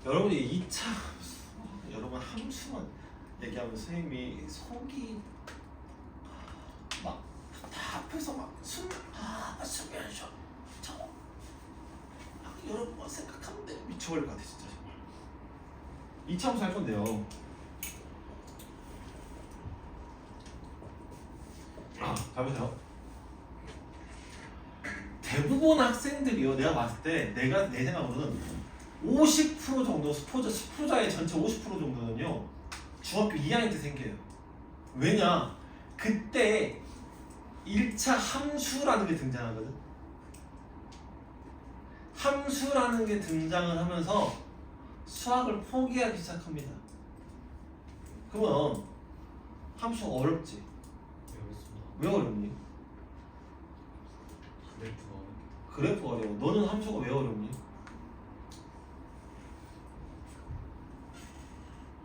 여러분이 2차 여러분 함수만 얘기하면 선생님이 속이 막 답답해서 막 숨을 쉬어 저거 여러분 생각하면 돼 미쳐버릴 것 같아 진짜 정말. 2차 함수 할 건데요. 잘 보세요. 대부분 학생들이요 내가 봤을 때 내 생각으로는 50% 정도 스포자의 전체 50% 정도는요 중학교 2학년 때 생겨요. 왜냐? 그때 1차 함수라는 게 등장하거든. 함수라는 게 등장을 하면서 수학을 포기하기 시작합니다. 그러면 함수가 어렵지? 왜 어렵니? 그래프가 어려워. 너는 함수가 왜 어렵니?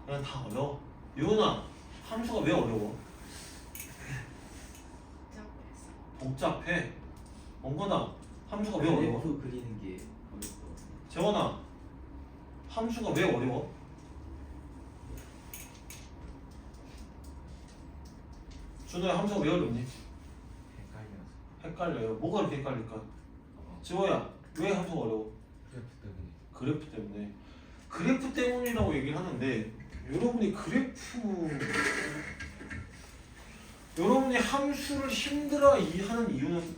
그냥 다 어려워. 유은아, 함수가 왜 어려워? 복잡해. 원건아, 함수가 왜 어려워? 그래프 그리는 게 어렵고. 재원아, 함수가 왜 어려워? 준호야, 함수가 왜 어렵니? 헷갈려요. 뭐가 그렇게 헷갈릴까? 지호야, 왜 함수가 어려워? 그래프 때문에. 그래프 때문이라고 얘기를 하는데 여러분이 여러분이 함수를 힘들어 하는 이유는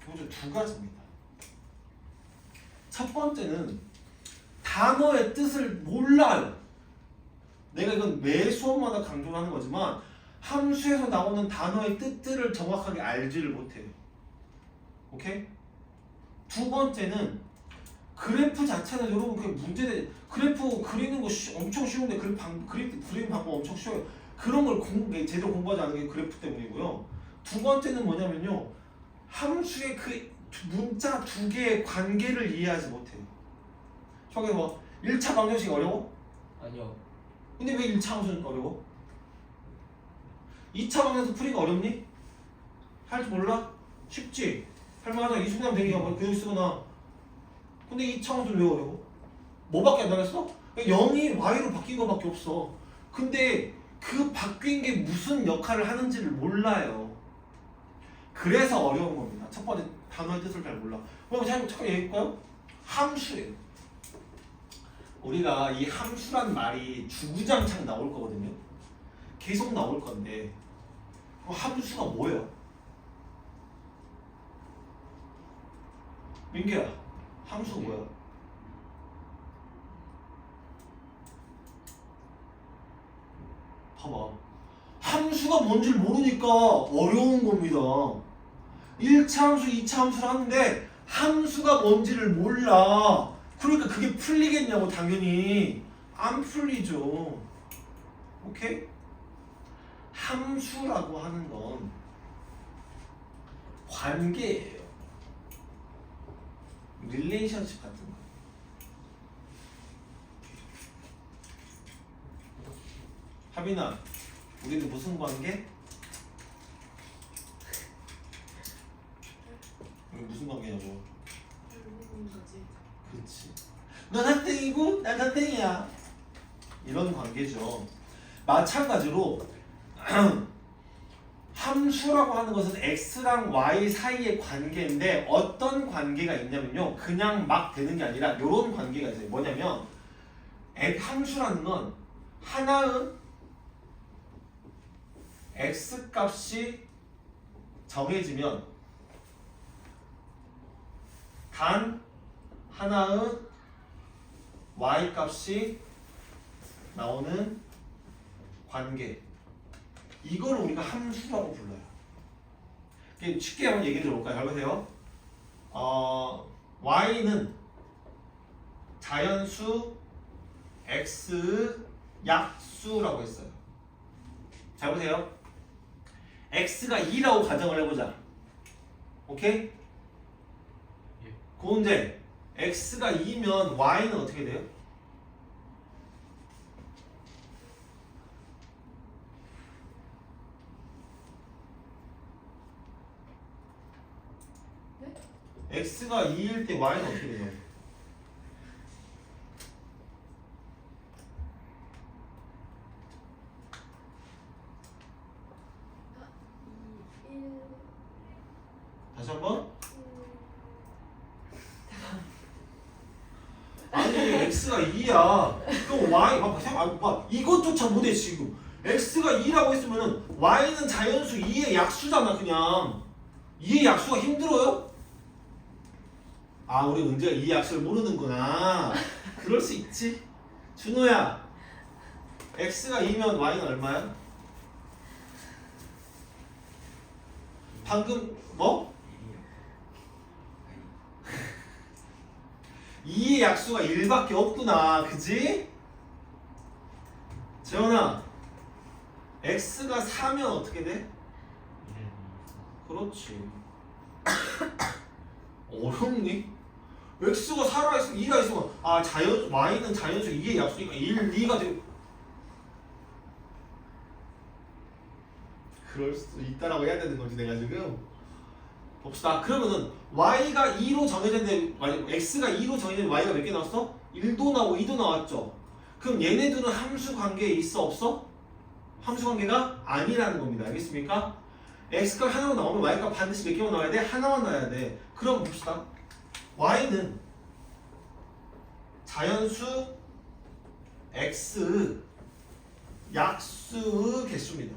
교재 두 가지입니다. 첫 번째는 단어의 뜻을 몰라요. 내가 이건 매 수업마다 강조를 하는 거지만 함수에서 나오는 단어의 뜻들을 정확하게 알지를 못해요. 오케이? 두 번째는 그래프 자체는 여러분 그게 문제돼. 그래프 그리는 거 엄청 쉬운데 그래프 그리는 방법 엄청 쉬워요. 그런 걸 제대로 공부하지 않은 게 그래프 때문이고요. 두 번째는 뭐냐면요. 함수의 그 문자 두 개의 관계를 이해하지 못해요. 저게 뭐 1차 방정식 어려워? 아니요. 근데 왜 1차 함수는 어려워? 2차 방정식 풀이가 어렵니? 할 줄 몰라? 쉽지? 할만하잖아. 이순남 대기가 뭐 교육 쓰거나. 근데 2차 함수는 왜 어려워? 뭐밖에 안 나갔어? 0이 y로 바뀐 거밖에 없어. 근데 그 바뀐 게 무슨 역할을 하는지를 몰라요. 그래서 어려운 겁니다. 첫 번째 단어의 뜻을 잘 몰라. 그럼 잠깐 얘기해볼까요? 함수예요. 우리가 이 함수란 말이 주구장창 나올 거거든요. 계속 나올 건데 그럼 함수가 뭐예요? 민규야, 함수가 뭐야? 봐봐. 함수가 뭔지를 모르니까 어려운 겁니다. 1차 함수, 2차 함수를 하는데 함수가 뭔지를 몰라. 그러니까 그게 풀리겠냐고. 당연히 안 풀리죠. 오케이? 함수라고 하는 건 관계예요. 릴레이션십 같은 거. 하빈아, 우리는 무슨 관계? 우리 무슨 관계냐고. 그렇지. 넌 학생이고 난 학생이야. 이런 관계죠. 마찬가지로 함수라고 하는 것은 x랑 y 사이의 관계인데 어떤 관계가 있냐면요. 그냥 막 되는 게 아니라 이런 관계가 있어요. 뭐냐면 함수라는 건 하나의 x 값이 정해지면 단 하나의 y 값이 나오는 관계. 이걸 우리가 함수라고 불러요. 쉽게 한번 얘기 들어볼까요? 잘 보세요. y는 자연수 x 약수라고 했어요. 잘 보세요. x가 2라고 가정을 해보자. 오케이? 예. 그런데 x가 2면 y는 어떻게 돼요? 네? x가 2일 때 y는 어떻게 돼요? 다시 한번. 아니 x가 2야. 그럼 y 봐. 이것조차 못해 지금. x가 2라고 했으면은 y는 자연수 2의 약수잖아 그냥. 2의 약수가 힘들어요? 아 우리 은재가 2의 약수를 모르는구나. 그럴 수 있지. 준호야 x가 2면 y는 얼마야? 방금 뭐? 2의 약수가 1밖에 없구나 그지? 재현아 x가 4면 어떻게 돼? 그렇지. 어렵니? x가 4라 있으면 2가 있으면 y는 자연수 2의 약수니까 1, 2가 되고 그럴 수도 있다라고 해야 되는 거지 내가 지금. 봅시다. 그러면은 y가 2로 정해졌는데 x가 2로 정해졌는데 y가 몇 개 나왔어? 1도 나오고 2도 나왔죠. 그럼 얘네들은 함수 관계에 있어 없어? 함수 관계가 아니라는 겁니다. 알겠습니까? x값 하나만 나오면 y값 반드시 몇 개만 나와야 돼? 하나만 나와야 돼. 그럼 봅시다. y는 자연수 x 약수의 개수입니다.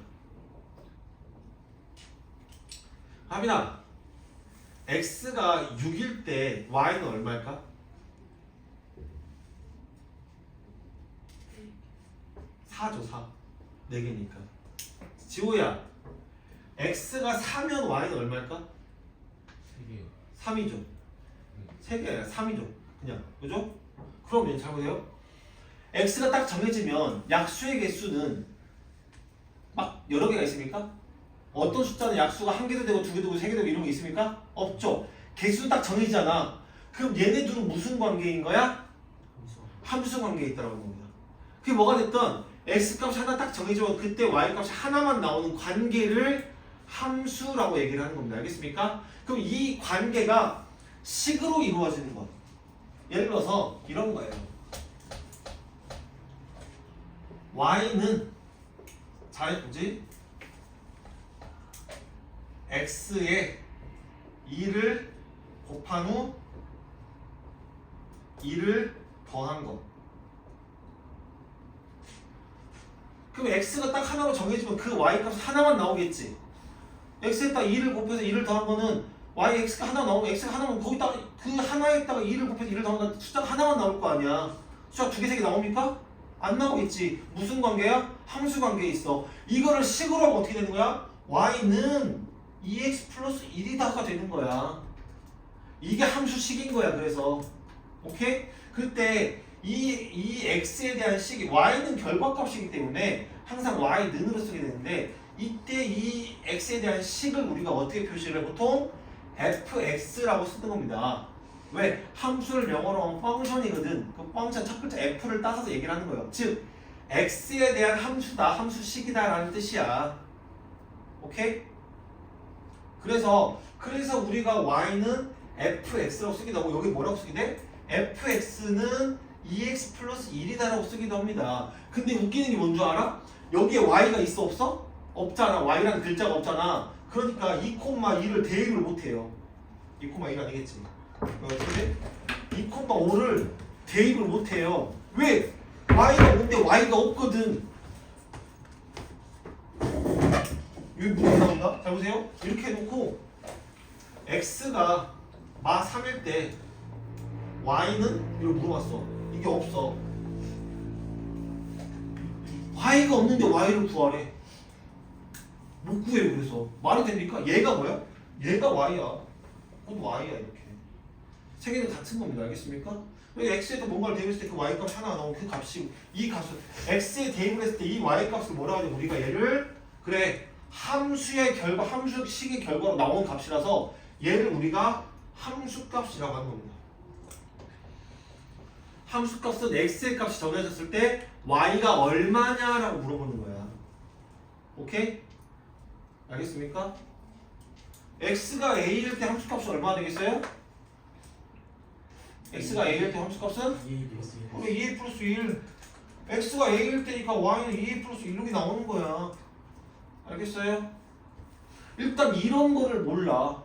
하빈아 x가 6일 때 y는 얼마일까? 4죠 4. 4개니까. 지호야 x가 4면 y는 얼마일까? 3이죠. 3개 아니라 3이죠. 그냥 그죠? 그럼 잘 보세요. x가 딱 정해지면 약수의 개수는 막 여러 개가 있습니까? 어떤 숫자는 약수가 1개도 되고 2개도 되고 3개도 되고 이런 게 있습니까? 없죠. 개수 딱 정해지잖아. 그럼 얘네 둘은 무슨 관계인 거야? 함수 관계에 있다라고 합니다. 그게 뭐가 됐든 x값이 하나 딱 정해지면 그때 y값이 하나만 나오는 관계를 함수라고 얘기를 하는 겁니다. 알겠습니까? 그럼 이 관계가 식으로 이루어지는 것. 예를 들어서 이런 거예요. y는 뭐지? x에 2를 곱한 후 2를 더한 것. 그럼 x가 딱 하나로 정해지면 그 y값 하나만 나오겠지. x에다 2를 곱해서 2를 더한 거는 x가 하나 나오면 x가 하나면 거기다가 그 하나에다가 2를 곱해서 2를 더한 숫자가 하나만 나올 거 아니야. 숫자 2개, 3개 나옵니까? 안 나오겠지. 무슨 관계야? 함수 관계에 있어. 이거를 식으로 하면 어떻게 되는 거야? y는 2x 플러스 1이다가 되는 거야. 이게 함수식인 거야. 그래서 오케이? 그때 이 x에 대한 식이 y는 결과값이기 때문에 항상 y는으로 쓰게 되는데 이때 이 x에 대한 식을 우리가 어떻게 표시를 해? 보통 fx라고 쓰는 겁니다. 왜? 함수를 영어로 하면 펑션이거든. 그 펑션 첫 글자 f를 따서 얘기를 하는 거예요. 즉 x에 대한 함수다, 함수식이다 라는 뜻이야. 오케이? 그래서 우리가 y는 fx라고 쓰기도 하고 여기 뭐라고 쓰게 돼? fx는 2x 플러스 1이다라고 쓰기도 합니다. 근데 웃기는 게 뭔 줄 알아? 여기에 y가 있어 없어? 없잖아. y라는 글자가 없잖아. 그러니까 2,2를 대입을 못해요. 2,1 아니겠지? 어떻게? 2,5를 대입을 못해요. 왜? y가 없는데 y가 없거든. 여기 문제 나온다? 잘 보세요. 이렇게 해놓고 x가 마 3일 때 y는 이걸 물어봤어. 이게 없어. y가 없는데 y를 구하래. 못 구해요. 그래서 말이 됩니까? 얘가 뭐야? 얘가 y야. 그것도 y야 이렇게. 세 개는 같은 겁니다. 알겠습니까? x에다 뭔가를 대입했을 때 그 y값 하나가 나오면 그 값이 이 값을 x에 대입을 했을 때 이 y값을 뭐라 하냐 우리가 얘를 그래 함수의 결과 함수식의 결과로 나온 값이라서 얘를 우리가 함수값이라고 하는 겁니다. 함수값은 x의 값이 정해졌을 때 y가 얼마냐라고 물어보는 거야. 오케이? 알겠습니까? x가 a일 때 함수값은 얼마나 되겠어요? x가 a일 때 함수값은? 2a 플러스 1. x가 a일 때니까 y는 2a 플러스 1이 나오는 거야. 알겠어요? 일단 이런 거를 몰라.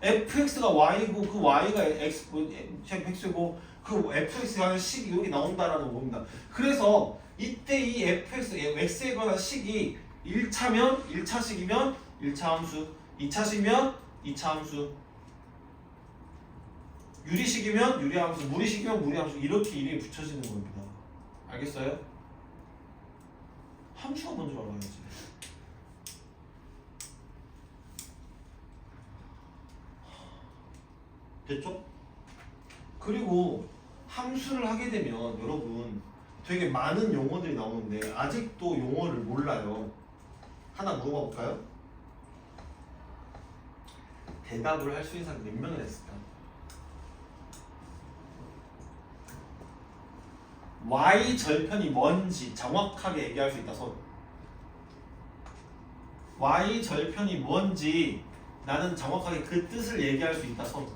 fx가 y고 그 y가 x고 그 fx가 하는 식이 여기 나온다라는 겁니다. 그래서 이때 이 x에 관한 식이 1차면 1차식이면 1차 함수, 2차식이면 2차 함수, 유리식이면 유리함수, 무리식이면 무리함수 이렇게 이름이 붙여지는 겁니다. 알겠어요? 함수가 먼저 알아야지. 됐죠? 그리고 함수를 하게 되면 여러분 되게 많은 용어들이 나오는데 아직도 용어를 몰라요. 하나 물어봐 볼까요? 대답을 할 수 있는 사람 몇 명이나 있을까? y 절편이 뭔지 정확하게 얘기할 수 있다 손. y 절편이 뭔지 나는 정확하게 그 뜻을 얘기할 수 있다 손.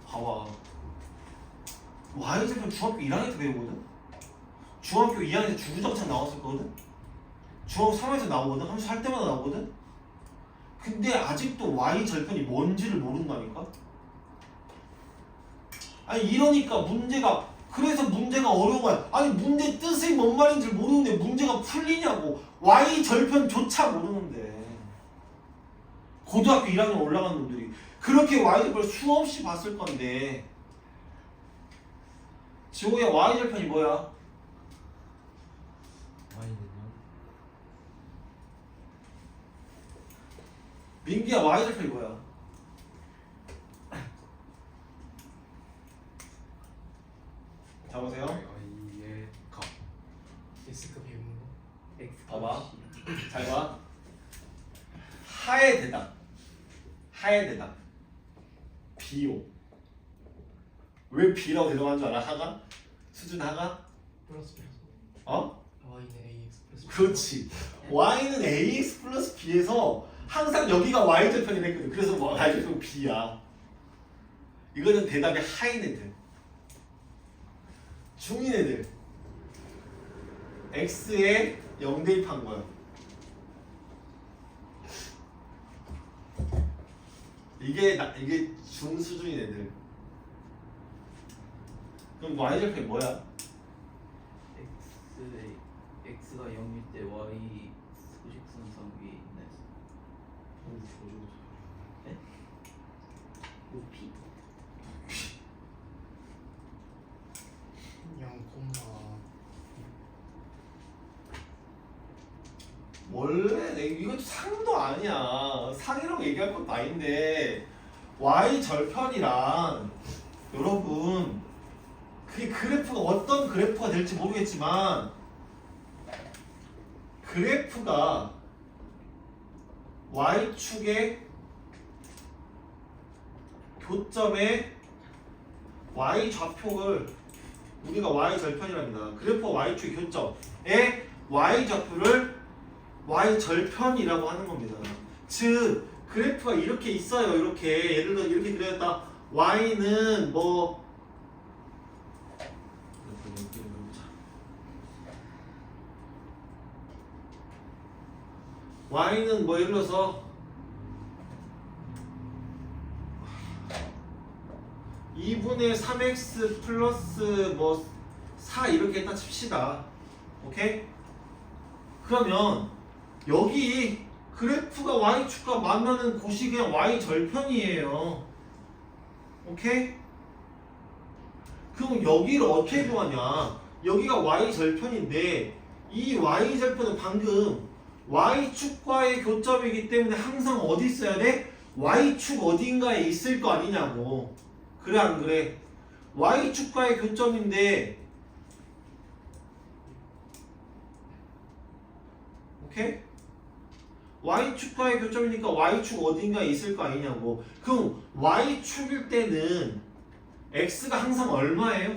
봐봐. y 절편 중학교 1학년 때 배우거든. 중학교 2학년 때 주구장창 나왔을 거거든. 중학교 3학년 때 나오거든. 함수 할 때마다 나오거든. 근데 아직도 y 절편이 뭔지를 모른다니까. 아니 이러니까 문제가 그래서 문제가 어려운 거야. 아니 문제 뜻이 뭔 말인지 모르는데 문제가 풀리냐고. y 절편조차 모르는데 고등학교 1학년 올라간 놈들이 그렇게 y 절편 수없이 봤을 건데. 지호야 y 절편이 뭐야? y는요? 민기야 y 절편이 뭐야? 잡으세요. y의 값 x가 배우는 거 x 봐봐. 잘 봐. 하의 대답. 하의 대답. B요. 왜 B라고 대답한 줄 알아? 하가? 수준 하가? 플러스 어? y는 ax 플러스 그렇지. Y는 AX 플러스 B에서 항상 여기가 Y 절편이 됐거든. 그래서 Y 절편 B야. 이거는 대답이 하인 애들. 중인 애들. X에 0 대입한 거야. 이게 중 수준인 애들. 그럼 Y 절편이 뭐야? x가 0일 때 y 소식선상 위에 있는 네? 높이 0, 원래 이거 상도 아니야. 상이라고 얘기할 것도 아닌데 y 절편이란 여러분 그게 그래프가 어떤 그래프가 될지 모르겠지만 그래프가 y축의 교점에 y 좌표를 우리가 y 절편이랍니다. 그래프가 y축의 교점에 y 좌표를 y 절편이라고 하는 겁니다. 즉 그래프가 이렇게 있어요. 이렇게 예를 들어 이렇게 그려졌다. y는 뭐 y는 뭐 예를 들어서 2분의 3x 플러스 뭐 4 이렇게 딱 칩시다. 오케이? 그러면 여기 그래프가 y축과 만나는 곳이 그냥 y 절편이에요. 오케이? 그럼 여기를 어떻게 구하냐? 여기가 y 절편인데 이 y 절편은 방금 y축과의 교점이기 때문에 항상 어디 있어야 돼? y축 어딘가에 있을 거 아니냐고. 그래 안 그래? y축과의 교점인데 오케이? y축과의 교점이니까 y축 어딘가에 있을 거 아니냐고. 그럼 y축일 때는 x가 항상 얼마예요?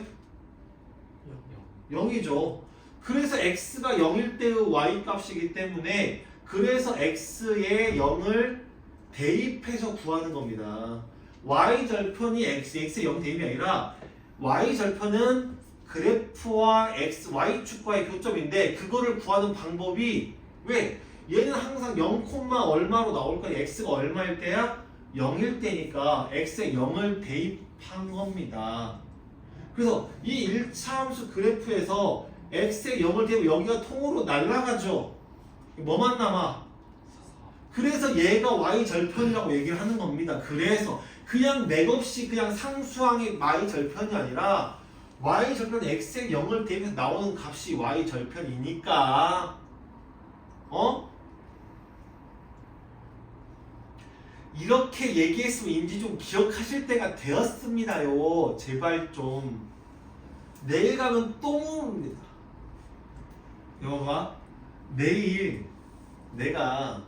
0이죠. 그래서 x가 0일 때의 y 값이기 때문에 그래서 x에 0을 대입해서 구하는 겁니다. y 절편이 x에 0 대입이 아니라 y 절편은 그래프와 y축과의 교점인데 그거를 구하는 방법이 왜? 얘는 항상 0, 얼마로 나올 거야? x가 얼마일 때야? 0일 때니까 x에 0을 대입한 겁니다. 그래서 이 1차 함수 그래프에서 x에 0을 대고 여기가 통으로 날아가죠. 뭐만 남아? 그래서 얘가 y 절편이라고 얘기를 하는 겁니다. 그래서 그냥 맥없이 그냥 상수항의 y 절편이 아니라 y 절편 x에 0을 대입해서 나오는 값이 y 절편이니까 이렇게 얘기했으면 인지 좀 기억하실 때가 되었습니다요. 제발 좀. 내일 가면 또 모릅니다. 여봐, 내일 내가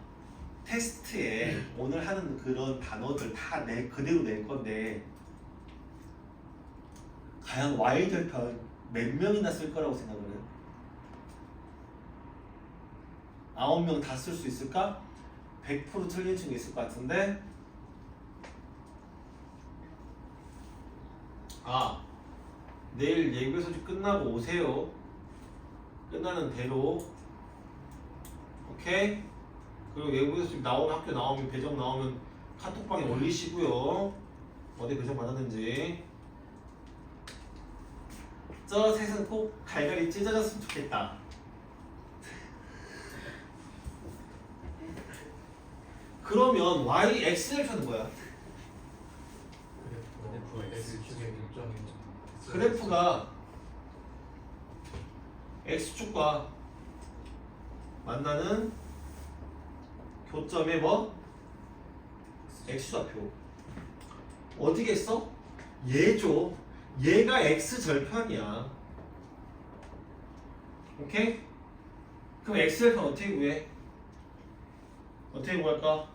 테스트에 오늘 하는 그런 단어들 다 그대로 낼 건데 과연 y절편 몇 명이나 쓸 거라고 생각을 해요? 9명 다 쓸 수 있을까? 100% 틀린 친구 있을 것 같은데 내일 예고 소식 끝나고 오세요. 끝나는 대로 오케이? 그리고 예고 소식 나오면 학교 나오면 배정 나오면 카톡방에 올리시고요. 어디 배정 받았는지 저 셋은 꼭 갈갈이 찢어졌으면 좋겠다. 그러면 y x절편은 뭐야? 그래프 X축의 교점인 그래프가 x축과 만나는 교점의 뭐? x좌표 어디겠어? 얘죠. 얘가 x절편이야. 오케이? 그럼 x절편 어떻게 구해? 어떻게 구할까?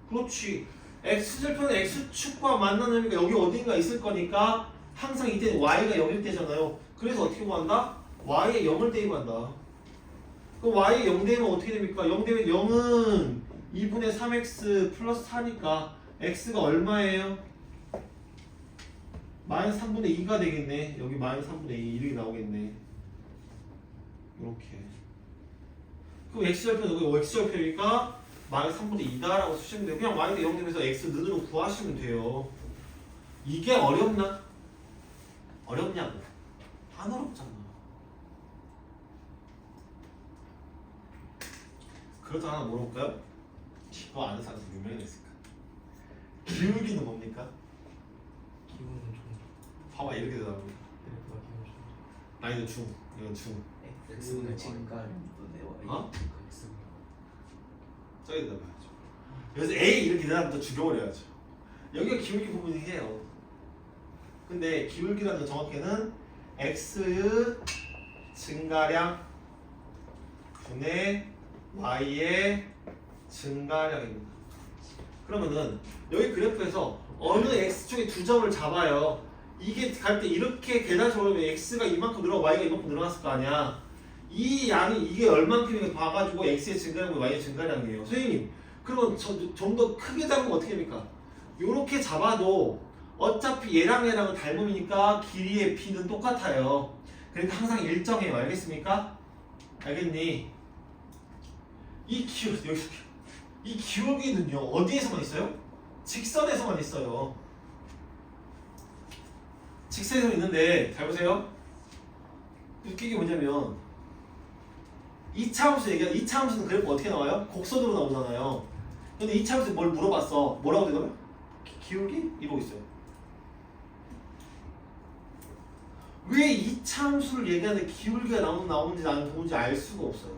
그렇지. x절편은 x축과 만나는 의미가 여기 어딘가 있을 거니까 항상 이때 y가 0일 때잖아요. 그래서 어떻게 구한다? y에 0을 대입한다. 그럼 y에 0 대입하면 어떻게 됩니까? 0 대입 0은 2분의 3x 플러스 4니까 x가 얼마예요? 마이너스 3분의 2가 되겠네. 여기 마이너스 3분의 2 이렇게 나오겠네. 이렇게. 그럼 x절편 여기 x절편이니까 마이너스 3분의 2다라고 쓰시면 돼요. 그냥 y가 0 되면서 x 는으로 구하시면 돼요. 이게 어렵나? 어렵냐고. 안 어렵잖아. 그렇다 하나 물어볼까요? 이거 아는 사람 유명했을까? 기울기는 뭡니까? 기운은 좀 봐봐 이렇게 되더라고. 그래프가 기운 좀 아니 중. 이건 중. X는 증가분의 Y 어? X가 저기 대답해야죠. 그래서 A 이렇게 대답하면 또 죽여버려야죠. 여기가 기울기 부분이에요. 근데 기울기라는 건 정확히는 X의 증가량 분의 Y의 증가량입니다. 그러면은 여기 그래프에서 어느 X축의 두 점을 잡아요. 이게 갈 때 이렇게 계단식으로 하면 X가 이만큼 늘어나고 Y가 이만큼 늘어났을 거 아니야. 이 양이 이게 얼만큼인가 봐가지고 X의 증가량과 Y의 증가량이에요. 선생님 그러면 좀 더 크게 잡으면 어떻게 됩니까? 요렇게 잡아도 어차피 얘랑 얘랑은 닮음이니까 길이의 B는 똑같아요. 그러니까 항상 일정해요. 알겠습니까? 알겠니? 이 기울기는요 어디에서만 있어요? 직선에서만 있어요. 직선에서 있는데 잘 보세요. 웃기게 뭐냐면 2차 함수 얘기하는 2차 함수는 그래프 어떻게 나와요? 곡선으로 나오잖아요. 근데 2차 함수 뭘 물어봤어? 뭐라고 되더라? 기울기? 이러고 있어요. 왜 2차 함수를 얘기하는데 기울기가 나오는지 나는 도무지 알 수가 없어요.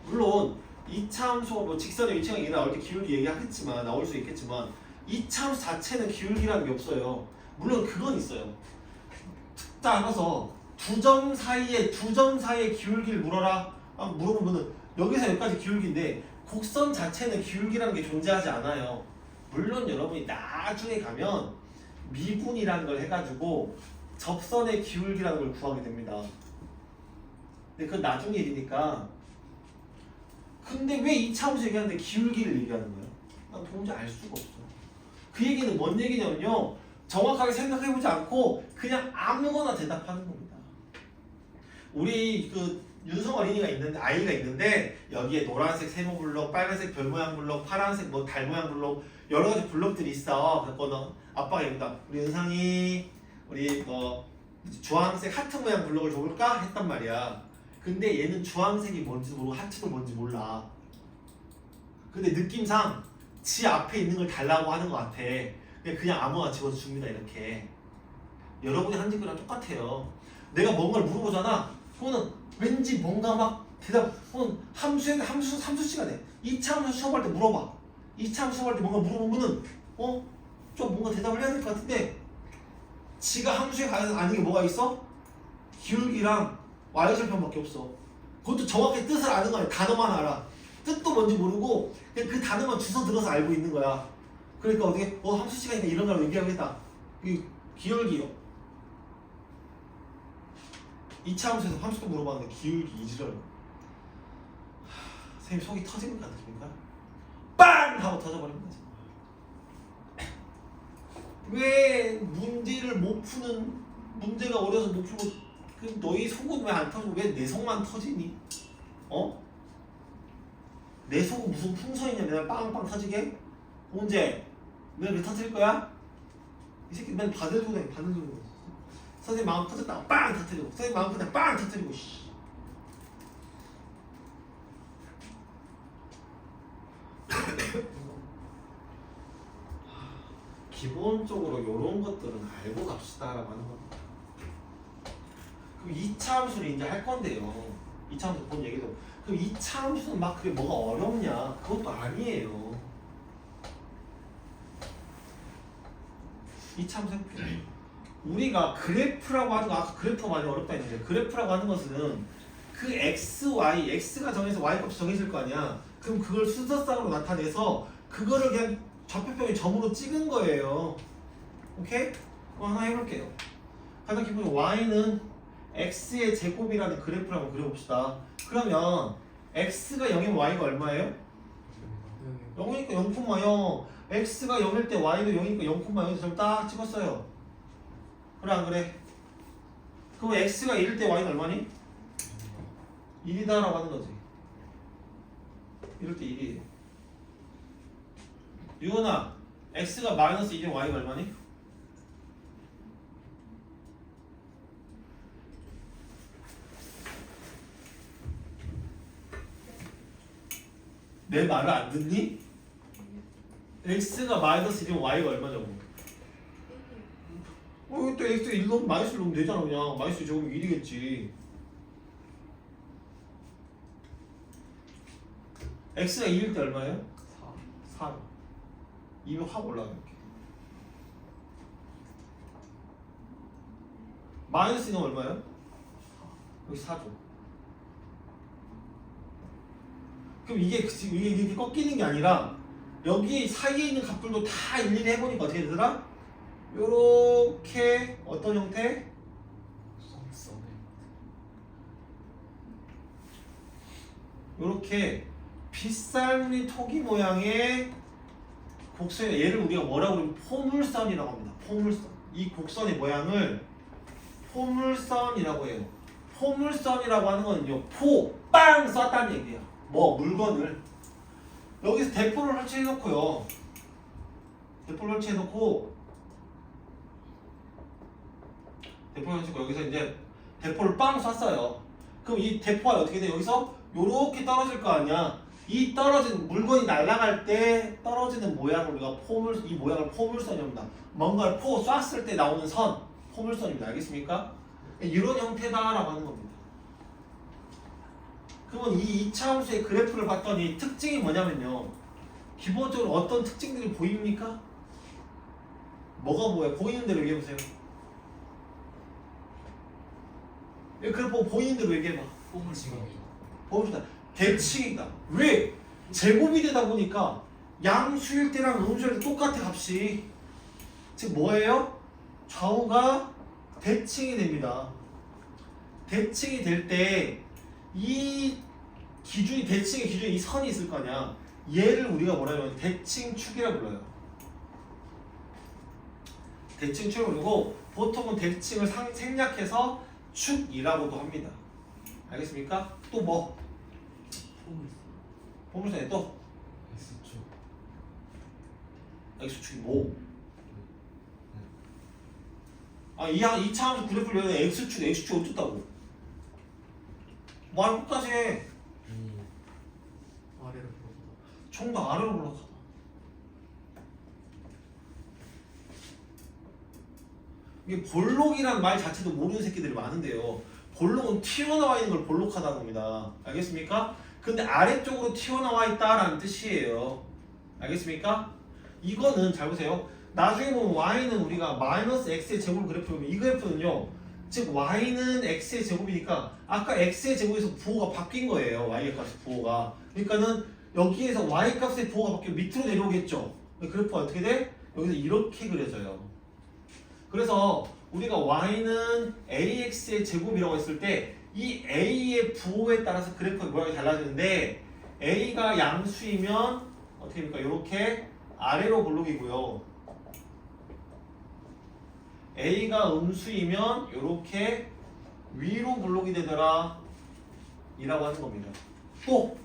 물론 2차 함수가 뭐 직선의 위치가 얘기 나올 때 기울기 얘기하겠지만 나올 수 있겠지만 2차 함수 자체는 기울기라는 게 없어요. 물론 그건 있어요. 따라서 두 점 사이의 기울기를 물어라. 물어보면은 여기서 여기까지 기울기인데 곡선 자체는 기울기라는 게 존재하지 않아요. 물론 여러분이 나중에 가면 미분이라는 걸 해가지고 접선의 기울기라는 걸 구하게 됩니다. 근데 그건 나중 일이니까. 근데 왜 2차 함수 얘기하는데 기울기를 얘기하는 거예요? 난 도무지 알 수가 없어. 그 얘기는 뭔 얘기냐면요. 정확하게 생각해보지 않고 그냥 아무거나 대답하는 겁니다. 우리 그 윤성 어린이가 있는데 아이가 있는데 여기에 노란색 세모 블록, 빨간색 별 모양 블록, 파란색 뭐 달 모양 블록 여러 가지 블록들이 있어. 그거는 아빠가 얘기한다. 우리 은상이 우리 뭐 주황색 하트 모양 블록을 줘볼까 했단 말이야. 근데 얘는 주황색이 뭔지 모르고 하트도 뭔지 몰라. 근데 느낌상 지 앞에 있는 걸 달라고 하는 것 같아. 그냥 아무거나 집어서 줍니다 이렇게. 여러분이 한 짓이랑 똑같아요. 내가 뭔가를 물어보잖아. 그거는 왠지 뭔가 막 대답. 그건 함수 시간에 2차 함수 수업할 때 물어봐. 2차 함수 수업할 때 뭔가 물어보면은 좀 뭔가 대답을 해야 될 것 같은데 지가 함수에 아는 게 뭐가 있어? 기울기랑 y절편밖에 없어. 그것도 정확히 뜻을 아는 거야. 단어만 알아. 뜻도 뭔지 모르고 그냥 그 단어만 주워 들어서 알고 있는 거야. 그러니까 어떻게 함수 시간이니까 이런 걸 얘기하겠다. 이 기울기요. 2차 함수에서 함수도 물어봤는데 기울기 이지랄. 선생님 속이 터지는 거 같으십니까? 빵! 하고 터져버린 거지. 왜 문제를 못 푸는 문제가 어려서 못 풀고 그 너희 속은 왜 안 터지고 왜 내 속만 터지니? 내 속은 무슨 풍선이냐 맨날 빵빵 터지게? 언제? 맨날 왜 터뜨릴 거야? 이 새끼 맨날 바늘 들고 다니 바늘 들고. 선생님 마음 터졌다가 빵 터뜨리고 선생님 마음 터졌다가 빵 터뜨리고 씨. 기본적으로 이런 것들은 알고 갑시다라고 하는 겁니다. 그럼 2차 함수를 이제 할 건데요. 2차 함수 본 얘기도. 그럼 2차 함수는 막 그게 뭐가 어렵냐? 그것도 아니에요. 2차 함수 해볼게요. 우리가 그래프라고 하는 거 아까 그래프가 많이 어렵다 했는데 그래프라고 하는 것은 그 x, y, x가 정해서 y 값이 정해질 거 아니야. 그럼 그걸 순서상으로 나타내서 그거를 그냥 좌표평의 점으로 찍은 거예요. 오케이? 하나 해볼게요. 가장 기본적으로 y는 x의 제곱이라는 그래프를 한번 그려봅시다. 그러면 x가 0이면 y가 얼마예요? 0이니까 0,0. x가 0일 때 y도 0이니까 0,0에서 점 딱 찍었어요. 그래 안 그래? 그럼 x가 1일 때 y는 얼마니? 1이다 라고 하는 거지. 이럴 때 1이에요. 유은아, x가 마이너스 1이면 y가 얼마니? 내 말을 안 듣니? x가 마이너스 1이면 y가 얼마냐고. 이거 또 x가 1 넣으면 마이너스 1 넣으면 되잖아. 그냥 마이너스 적으면 1이겠지. x가 2일 때 얼마예요? 4. 2면 확 올라가 이렇게. 마이너스 2는 얼마예요? 여기 4죠. 그럼 이게 꺾이는 게 아니라 여기 사이에 있는 값들도 다 일일이 해보니까 어떻게 되더라? 요렇게 어떤 형태? 요렇게 빗살무늬 토기 모양의 곡선, 얘를 우리가 뭐라고 그러면 포물선이라고 합니다. 포물선. 이 곡선의 모양을 포물선이라고 해요. 포물선이라고 하는 거는요, 빵 쐈다는 얘기야. 물건을 여기서 대포를 설치해놓고요. 대포를 설치해놓고 여기서 이제 대포를 빵 쐈어요. 그럼 이 대포가 어떻게 돼? 여기서 요렇게 떨어질 거 아니야. 이 떨어진 물건이 날아갈 때 떨어지는 모양을 우리가 이 모양을 포물선입니다. 뭔가를 쐈을 때 나오는 선, 포물선입니다. 알겠습니까? 이런 형태다라고 하는 겁니다. 그러면 이 2차 함수의 그래프를 봤더니 특징이 뭐냐면요. 기본적으로 어떤 특징들이 보입니까? 뭐가 보여요? 보이는 대로 얘기해보세요. 그래프 보이는 대로 얘기해봐. 포물선. 대칭이다. 왜? 제곱이 되다 보니까 양수일 때랑 음수일 때 똑같아 값이. 즉 뭐예요? 좌우가 대칭이 됩니다. 대칭이 될 때 이 기준이 대칭의 기준에 이 선이 있을 거 아니야. 얘를 우리가 뭐라 하면 대칭축이라 불러요. 대칭축을 부르고 보통은 대칭을 생략해서 축이라고도 합니다. 알겠습니까? 또 뭐? 포물선. 포물선에 또 X축. x축이 뭐? 아, 이 차함수 그래프를 왜 x축 어떻다고? 말 끝까지 해. 아래로 보다. 총 더 아래로 올라가. 이게 볼록이란 말 자체도 모르는 새끼들이 많은데요. 볼록은 튀어나와 있는 걸 볼록하다는 겁니다. 알겠습니까? 근데 아래쪽으로 튀어나와 있다라는 뜻이에요. 알겠습니까? 이거는 잘 보세요. 나중에 보면 y는 우리가 마이너스 x의 제곱 그래프 보면 이 그래프는요. 즉 y는 x의 제곱이니까 아까 x의 제곱에서 부호가 바뀐 거예요. y의 값의 부호가. 그러니까는 여기에서 y 값의 부호가 바뀌면 밑으로 내려오겠죠. 그래프가 어떻게 돼? 여기서 이렇게 그려져요. 그래서 우리가 y는 ax의 제곱이라고 했을 때 이 a의 부호에 따라서 그래프의 모양이 달라지는데 a가 양수이면 어떻게 됩니까? 이렇게 아래로 볼록이고요. a가 음수이면 이렇게 위로 볼록이 되더라 이라고 하는 겁니다. 또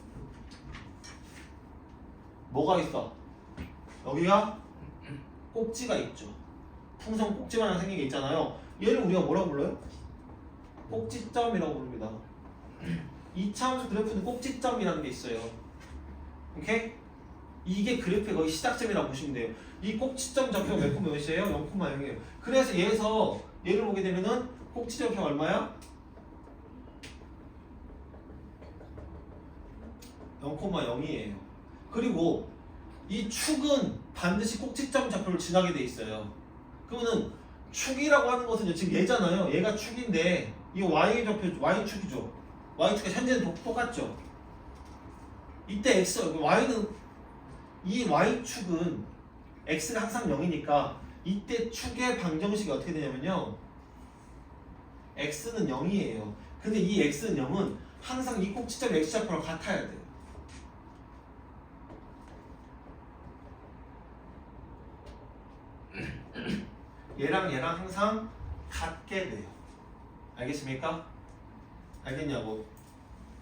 뭐가 있어? 여기가 꼭지가 있죠. 풍선 꼭지만 하나 생긴 게 있잖아요. 얘를 우리가 뭐라고 불러요? 꼭지점이라고 부릅니다. 이차함수 그래프는 꼭지점이라는 게 있어요. 오케이? 이게 그래프의 거의 시작점이라고 보시면 돼요. 이 꼭지점 좌표가 몇 콤마 몇이에요? 0,0이에요. 그래서 얘를 보게 되면은 꼭지점 좌표가 얼마야? 0,0이에요. 그리고 이 축은 반드시 꼭지점 좌표를 지나게 돼 있어요. 그러면은 축이라고 하는 것은 지금 얘잖아요. 얘가 축인데 이 y 좌표 y축이죠. y축이 현재는 똑같죠. 이때 y는 이 y축은 x가 항상 0이니까 이때 축의 방정식이 어떻게 되냐면요. x는 0이에요. 근데 이 x는 0은 항상 이 꼭지점 x좌표랑 같아야 돼요. 얘랑 항상 같게 돼요. 알겠습니까? 알겠냐고.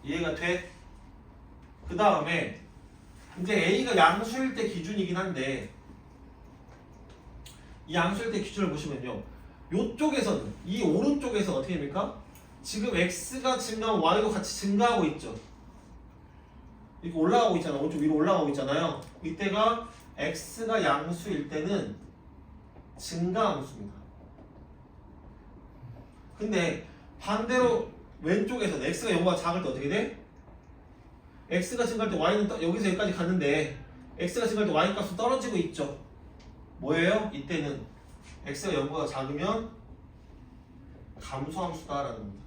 이해가 돼? 그 다음에 이제 A가 양수일 때 기준이긴 한데 이 양수일 때 기준을 보시면요. 요쪽에서는 이 오른쪽에서 어떻게 됩니까? 지금 X가 증가하면 Y도 같이 증가하고 있죠. 이렇게 올라가고 있잖아. 오른쪽 위로 올라가고 있잖아요. 이때가 X가 양수일 때는 증가함수입니다. 근데 반대로 왼쪽에서는 X가 0보다 작을 때 어떻게 돼? X가 증가할 때 Y는 여기서 여기까지 갔는데 X가 증가할 때 Y 값은 떨어지고 있죠. 뭐예요? 이때는 X가 0보다 작으면 감소함수다라는 겁니다.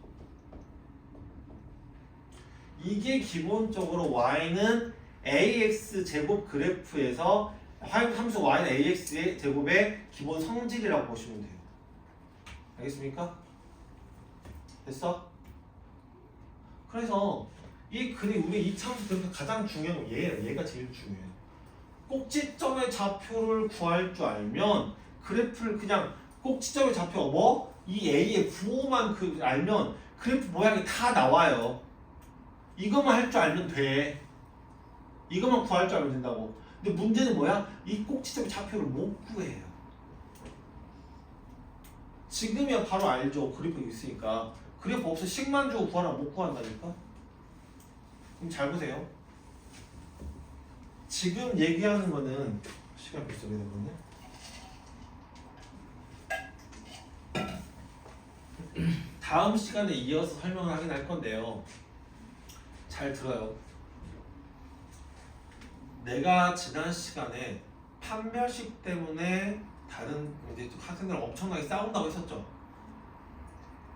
이게 기본적으로 Y는 AX 제곱 그래프에서 함수 Y는 AX의 제곱의 기본 성질이라고 보시면 돼요. 알겠습니까? 됐어? 그래서 이 그림 우리 이차함수 그래프 가장 중요한 건 얘예요. 얘가 제일 중요해요. 꼭지점의 좌표를 구할 줄 알면 그래프를 그냥 꼭지점의 좌표가 뭐? 이 A의 부호만 알면 그래프 모양이 다 나와요. 이것만 할 줄 알면 돼. 이것만 구할 줄 알면 된다고. 근데 문제는 뭐야? 이 꼭지점의 좌표를 못 구해요. 지금이야 바로 알죠. 그래프 있으니까. 그래프 없어 식만 주고 구하라 못 구한다니까. 그럼 잘 보세요. 지금 얘기하는 거는 시간 벌써 되는 건데. 다음 시간에 이어서 설명을 하긴 할 건데요. 잘 들어요. 내가 지난 시간에 판별식 때문에 다른 이제 학생들 엄청나게 싸운다고 했었죠.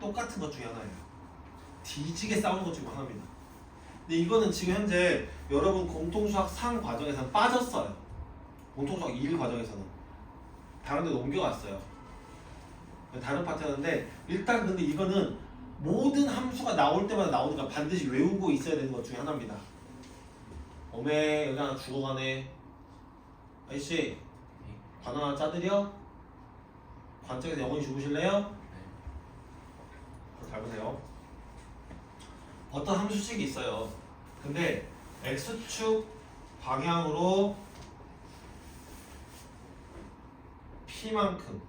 똑같은 것 중에 하나예요. 뒤지게 싸우는 것 중에 하나입니다. 근데 이거는 지금 현재 여러분 공통수학 3 과정에서는 빠졌어요. 공통수학 1 과정에서는 다른 데로 옮겨갔어요. 다른 파트였는데 일단 근데 이거는 모든 함수가 나올 때마다 나오니까 반드시 외우고 있어야 되는 것 중에 하나입니다. 어메 여기 하나 죽어가네. 아이씨 바나나 짜드려? 관짝에서 영원히 죽으실래요? 잘 보세요. 어떤 함수식이 있어요. 근데 x축 방향으로 p만큼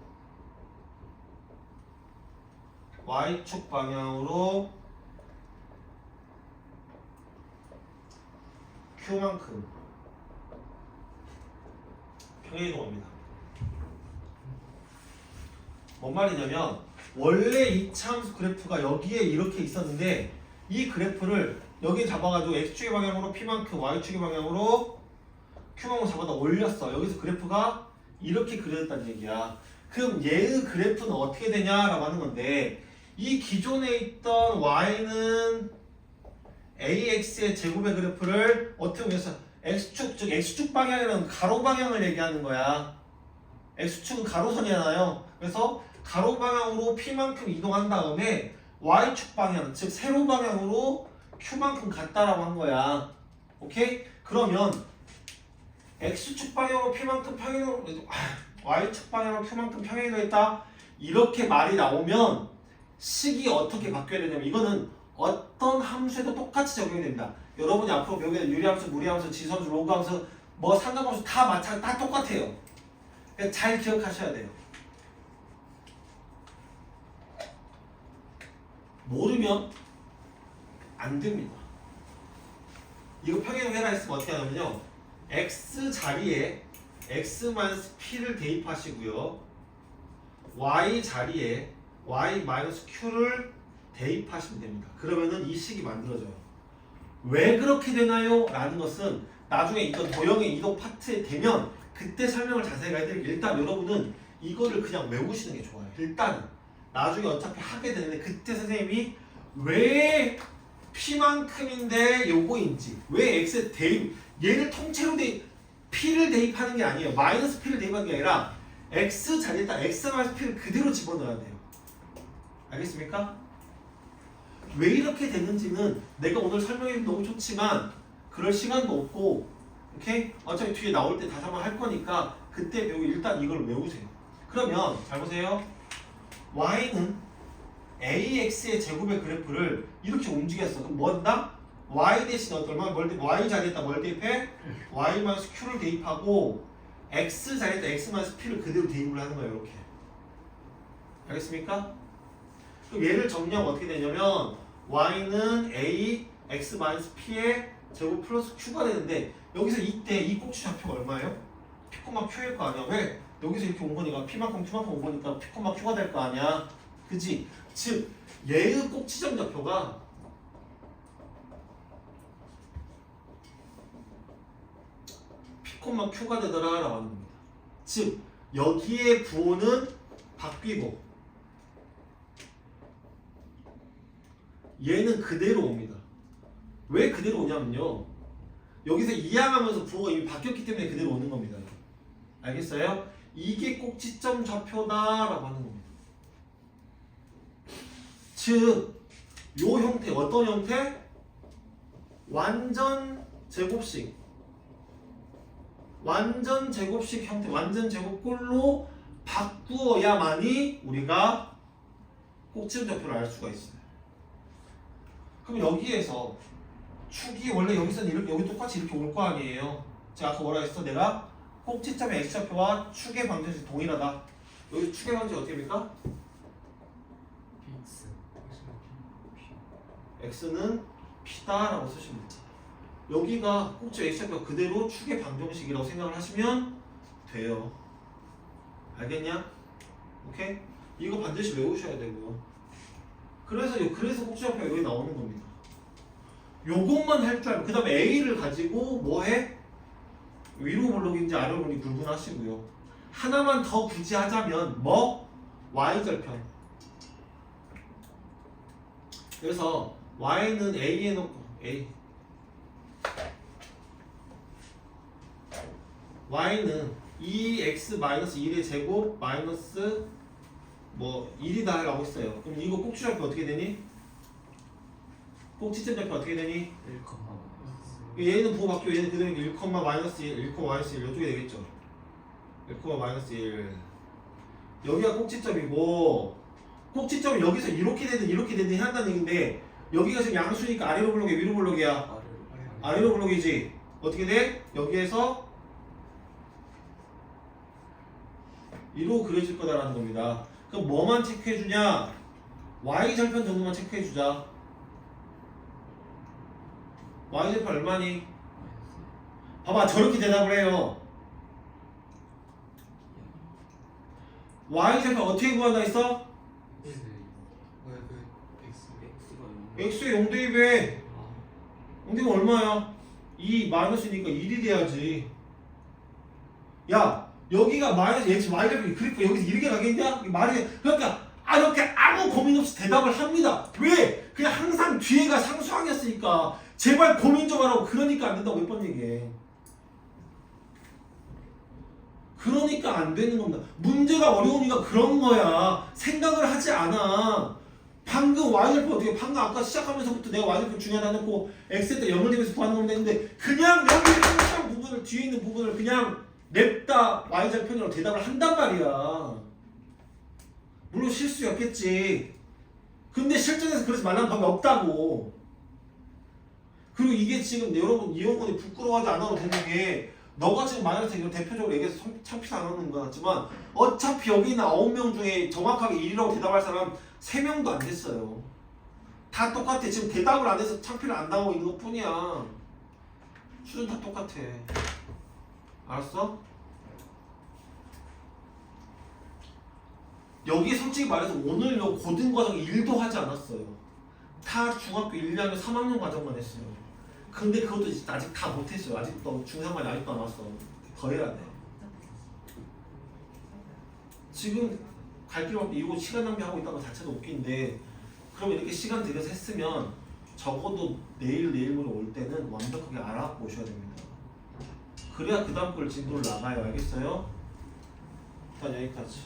y축 방향으로 q만큼 평행이동합니다. 뭔 말이냐면 원래 이 차함수 그래프가 여기에 이렇게 있었는데 이 그래프를 여기 잡아가지고 x축의 방향으로 p만큼 y축의 방향으로 q만큼 잡아다 올렸어. 여기서 그래프가 이렇게 그려졌다는 얘기야. 그럼 얘의 그래프는 어떻게 되냐라고 하는 건데 이 기존에 있던 y는 ax의 제곱의 그래프를 어떻게 보면 x축, 즉 x축 방향이라는 가로 방향을 얘기하는 거야. x축은 가로선이잖아요. 그래서 가로 방향으로 p만큼 이동한 다음에 y축 방향, 즉 세로 방향으로 q만큼 갔다라고 한 거야. 오케이? 그러면 x축 방향으로 p만큼 평행으로 y축 방향으로 q만큼 평행으로 했다. 이렇게 말이 나오면 식이 어떻게 바뀌어야 되냐면 이거는 어떤 함수에도 똑같이 적용이 됩니다. 여러분이 앞으로 배우게 될 유리함수, 무리함수, 지수함수, 로그함수 뭐 상관함수 다 똑같아요. 그러니까 잘 기억하셔야 돼요. 모르면 안 됩니다. 이거 평행해라 했으면 어떻게 하냐면요. x 자리에 x-p를 대입하시고요. y 자리에 y-q를 대입하시면 됩니다. 그러면은 이 식이 만들어져요. 왜 그렇게 되나요? 라는 것은 나중에 이건 도형의 이동 파트에 되면 그때 설명을 자세히 해드릴게요. 일단 여러분은 이거를 그냥 외우시는 게 좋아요. 일단은 나중에 어차피 하게 되는데 그때 선생님이 왜 p만큼인데 요거인지 왜 x에 대입 얘를 통째로 p를 대입하는 게 아니에요. 마이너스 p를 대입하는 게 아니라 x 자리에다 x-p를 그대로 집어넣어야 돼요. 알겠습니까? 왜 이렇게 됐는지는 내가 오늘 설명해도 너무 좋지만 그럴 시간도 없고 오케이? 어차피 뒤에 나올 때 다시 한번 할 거니까 그때 배우고 일단 이걸 외우세요. 그러면 잘 보세요. y는 ax의 제곱의 그래프를 이렇게 움직였어. 그럼 뭐 한다? y 대신 얼마? y 자리에다 뭘 대입해? y-q를 대입하고 x 자리에다 x-p를 그대로 대입을 하는 거예요. 이렇게. 알겠습니까? 그럼 얘를 정리하면 어떻게 되냐면 y는 a x-p의 제곱 플러스 q가 되는데 여기서 이때 이 꼭지 좌표가 얼마예요? p, q일 거 아니야. 왜? 여기서 이렇게 온 거니까 p만큼 q만큼 온 거니까 p, q가 될 거 아니야. 그지? 즉 얘의 꼭지점 좌표가 p, q가 되더라 라고 하는 겁니다. 즉 여기에 부호는 바뀌고 얘는 그대로 옵니다. 왜 그대로 오냐면요. 여기서 이항하면서 부호가 이미 바뀌었기 때문에 그대로 오는 겁니다. 알겠어요? 이게 꼭지점 좌표다라고 하는 겁니다. 즉, 요 형태, 어떤 형태? 완전 제곱식. 완전 제곱식 형태, 완전 제곱꼴로 바꾸어야만이 우리가 꼭지점 좌표를 알 수가 있어요. 그럼 여기에서 축이 원래 여기서는 이렇게 여기 똑같이 이렇게 올 거 아니에요. 제가 아까 뭐라 했어? 내가 꼭지점의 x좌표와 축의 방정식이 동일하다. 여기 축의 방정식 어떻게 됩니까? x는 p다라고 쓰시면 됩니다. 여기가 꼭지 x좌표 그대로 축의 방정식이라고 생각을 하시면 돼요. 알겠냐? 오케이? 이거 반드시 외우셔야 되고요. 그래서 꼭지좌표가 여기 나오는 겁니다. 요것만 할 줄 알고 그 다음에 A를 가지고 뭐해? 위로 블록인지 아래로 블록인지 구분하시고요. 하나만 더 굳이 하자면 뭐? Y절편. 그래서 Y는 A에 놓고 Y는 2x-1의 제곱 마이너스 뭐 1이다 라고 했어요. 그럼 이거 꼭지좌표 어떻게 되니? 꼭지점 좌표 어떻게 되니? 1, 얘는 부호 바뀌고 얘는 그대로 1, 마이너스 1, 1, 마이너스 1 이쪽에 되겠죠. 1, 마이너스 1 여기가 꼭지점이고 꼭지점이 여기서 이렇게 되든 이렇게 되든 한다는 얘기인데 여기가 지금 양수니까 아래로 블록이야 위로 블록이야? 아래로. 아래로 블록이지. 어떻게 돼? 여기에서 위로 그려질 거다라는 겁니다. 그럼 뭐만 체크해주냐? y절편 정도만 체크해주자. y절편 얼마니? 봐봐 저렇게 대답을 해요. y절편 어떻게 구한다 했어? 뭐야 그 X x가 0. x의 0대입에 0대입 얼마야? 2 마이너스니까 1이 돼야지. 야 여기가 마이너스 얘 지금 y절편 그래프 여기서 이렇게 가겠냐? 말이 그러니까 이렇게 아무 고민 없이 대답을 합니다. 왜? 그냥 항상 뒤에가 상수항이었으니까 제발 고민 좀 하라고. 그러니까 안 된다고 몇 번 얘기해. 그러니까 안 되는 겁니다. 문제가 어려우니까 그런 거야. 생각을 하지 않아. 방금 y절편 어떻게 방금 아까 시작하면서부터 내가 y절편 중요하다 놓고 x 때 0을 대면서 구하는 거면 되는데 그냥 여기 항상 부분을 뒤에 있는 부분을 그냥 냅다 y절편으로 대답을 한단 말이야. 물론 실수였겠지. 근데 실전에서 그러지 말라는 법이 없다고. 그리고 이게 지금 여러분 이용권이 부끄러워하지 않아도 되는 게 너가 지금 마이너스 이런 대표적으로 얘기해서 창피도 안 하는 것 같지만 어차피 여기 있는 9명 중에 정확하게 1이라고 대답할 사람 3명도 안 됐어요. 다 똑같아. 지금 대답을 안 해서 창피를 안 당하고 있는 것 뿐이야. 수준 다 똑같아. 알았어? 여기 솔직히 말해서 오늘 요 고등과정 1도 하지 않았어요. 다 중학교 1학년 3학년 과정만 했어요. 근데 그것도 아직 다 못했어요. 아직도 중3까지 아직도 안 왔어. 더 해야 돼. 지금 갈 길 없게 이러고 시간 낭비하고 있다는 것 자체도 웃긴데 그럼 이렇게 시간 들여서 했으면 적어도 내일 모레 올 때는 완벽하게 알아갖고 오셔야 됩니다. 그래야 그 다음 걸 진도를 나가요. 알겠어요? 일단 여기까지.